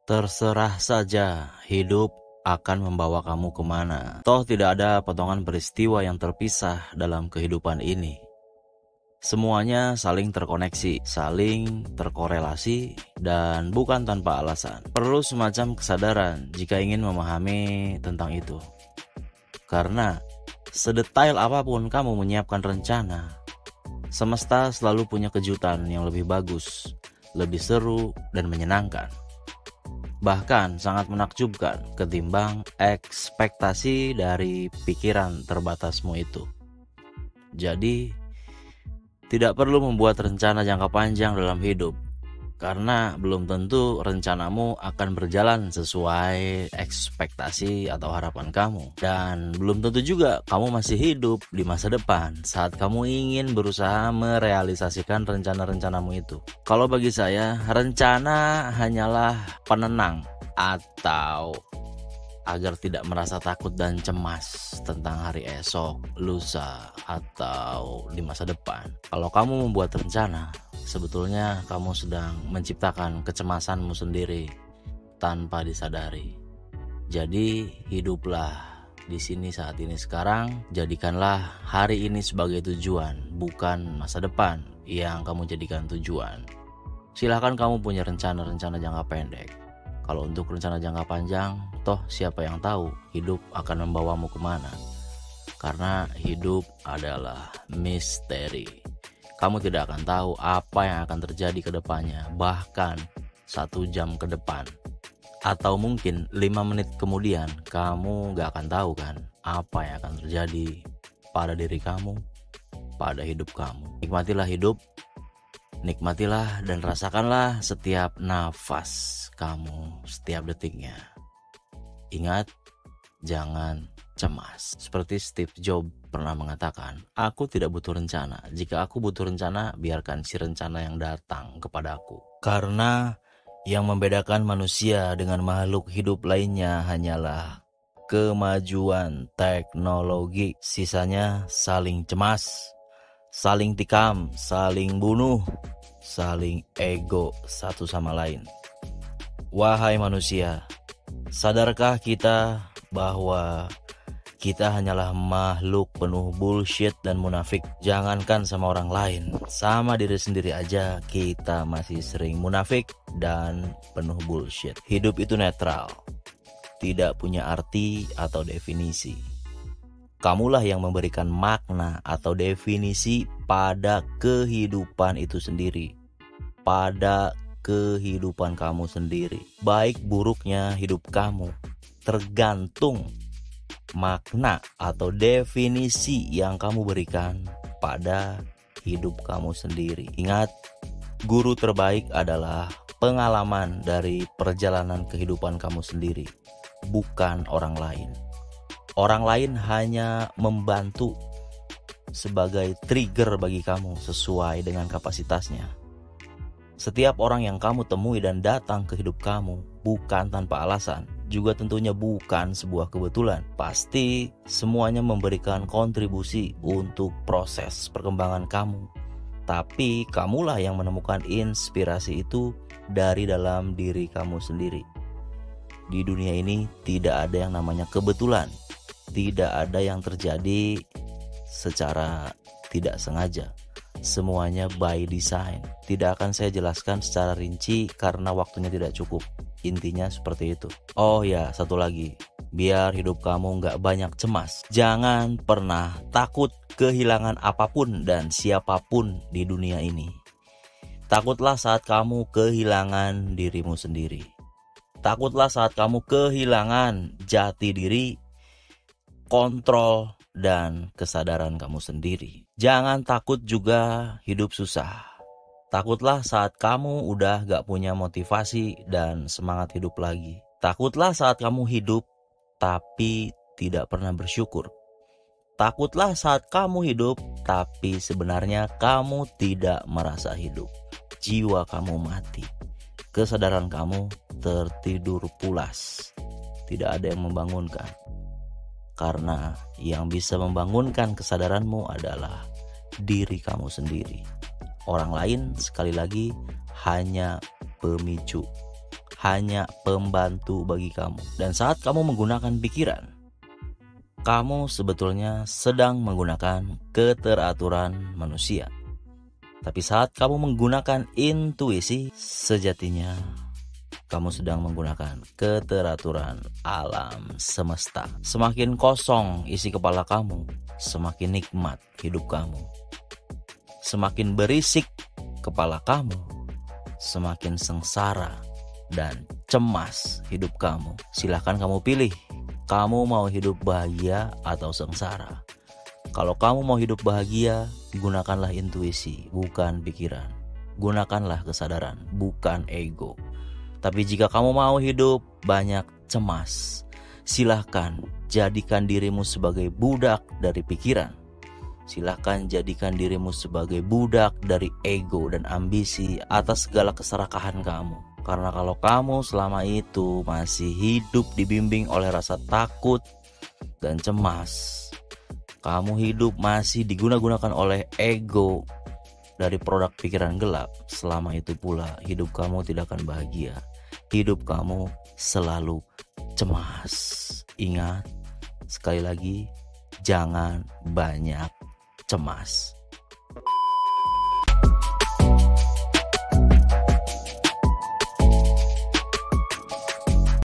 Terserah saja hidup akan membawa kamu kemana. Toh tidak ada potongan peristiwa yang terpisah dalam kehidupan ini. Semuanya saling terkoneksi, saling terkorelasi, dan bukan tanpa alasan. Perlu semacam kesadaran jika ingin memahami tentang itu. Karena sedetail apapun kamu menyiapkan rencana, semesta selalu punya kejutan yang lebih bagus, lebih seru, dan menyenangkan. Bahkan sangat menakjubkan ketimbang ekspektasi dari pikiran terbatasmu itu. Jadi, tidak perlu membuat rencana jangka panjang dalam hidup, karena belum tentu rencanamu akan berjalan sesuai ekspektasi atau harapan kamu. Dan belum tentu juga kamu masih hidup di masa depan saat kamu ingin berusaha merealisasikan rencana-rencanamu itu. Kalau bagi saya, rencana hanyalah penenang atau agar tidak merasa takut dan cemas tentang hari esok, lusa, atau di masa depan. Kalau kamu membuat rencana, sebetulnya kamu sedang menciptakan kecemasanmu sendiri tanpa disadari. Jadi hiduplah di sini saat ini sekarang. Jadikanlah hari ini sebagai tujuan, bukan masa depan yang kamu jadikan tujuan. Silahkan kamu punya rencana-rencana jangka pendek. Kalau untuk rencana jangka panjang, toh siapa yang tahu hidup akan membawamu kemana. Karena hidup adalah misteri. Kamu tidak akan tahu apa yang akan terjadi ke depannya, bahkan 1 jam ke depan. Atau mungkin 5 menit kemudian, kamu gak akan tahu kan apa yang akan terjadi pada diri kamu, pada hidup kamu. Nikmatilah hidup, nikmatilah dan rasakanlah setiap nafas kamu, setiap detiknya. Ingat, jangan cemas. Seperti Steve Jobs pernah mengatakan, aku tidak butuh rencana. Jika aku butuh rencana, biarkan si rencana yang datang kepadaku. Karena yang membedakan manusia dengan makhluk hidup lainnya hanyalah kemajuan teknologi. Sisanya saling cemas, saling tikam, saling bunuh, saling ego satu sama lain. Wahai manusia, sadarkah kita bahwa kita hanyalah makhluk penuh bullshit dan munafik? Jangankan sama orang lain, sama diri sendiri aja kita masih sering munafik dan penuh bullshit. Hidup itu netral, tidak punya arti atau definisi. Kamulah yang memberikan makna atau definisi pada kehidupan itu sendiri, pada kehidupan kamu sendiri. Baik buruknya hidup kamu tergantung makna atau definisi yang kamu berikan pada hidup kamu sendiri. Ingat, guru terbaik adalah pengalaman dari perjalanan kehidupan kamu sendiri, bukan orang lain. Orang lain hanya membantu sebagai trigger bagi kamu sesuai dengan kapasitasnya. Setiap orang yang kamu temui dan datang ke hidup kamu bukan tanpa alasan, juga tentunya bukan sebuah kebetulan. Pasti semuanya memberikan kontribusi untuk proses perkembangan kamu. Tapi kamulah yang menemukan inspirasi itu dari dalam diri kamu sendiri. Di dunia ini tidak ada yang namanya kebetulan. Tidak ada yang terjadi secara tidak sengaja. Semuanya by design. Tidak akan saya jelaskan secara rinci karena waktunya tidak cukup. Intinya seperti itu. Oh ya, satu lagi. Biar hidup kamu gak banyak cemas, jangan pernah takut kehilangan apapun dan siapapun di dunia ini. Takutlah saat kamu kehilangan dirimu sendiri. Takutlah saat kamu kehilangan jati diri, kontrol, dan kesadaran kamu sendiri. Jangan takut juga hidup susah. Takutlah saat kamu udah gak punya motivasi dan semangat hidup lagi. Takutlah saat kamu hidup tapi tidak pernah bersyukur. Takutlah saat kamu hidup tapi sebenarnya kamu tidak merasa hidup. Jiwa kamu mati. Kesadaran kamu tertidur pulas. Tidak ada yang membangunkan. Karena yang bisa membangunkan kesadaranmu adalah diri kamu sendiri. Orang lain sekali lagi hanya pemicu, hanya pembantu bagi kamu. Dan saat kamu menggunakan pikiran, kamu sebetulnya sedang menggunakan keteraturan manusia. Tapi saat kamu menggunakan intuisi, sejatinya kamu sedang menggunakan keteraturan alam semesta. Semakin kosong isi kepala kamu, semakin nikmat hidup kamu. Semakin berisik kepala kamu, semakin sengsara dan cemas hidup kamu. Silahkan kamu pilih, kamu mau hidup bahagia atau sengsara. Kalau kamu mau hidup bahagia, gunakanlah intuisi, bukan pikiran. Gunakanlah kesadaran, bukan ego. Tapi jika kamu mau hidup banyak cemas, silahkan jadikan dirimu sebagai budak dari pikiran. Silahkan jadikan dirimu sebagai budak dari ego dan ambisi atas segala keserakahan kamu. Karena kalau kamu selama itu masih hidup dibimbing oleh rasa takut dan cemas, kamu hidup masih digunakan oleh ego dari produk pikiran gelap, selama itu pula hidup kamu tidak akan bahagia. Hidup kamu selalu cemas. Ingat, sekali lagi, jangan banyak cemas.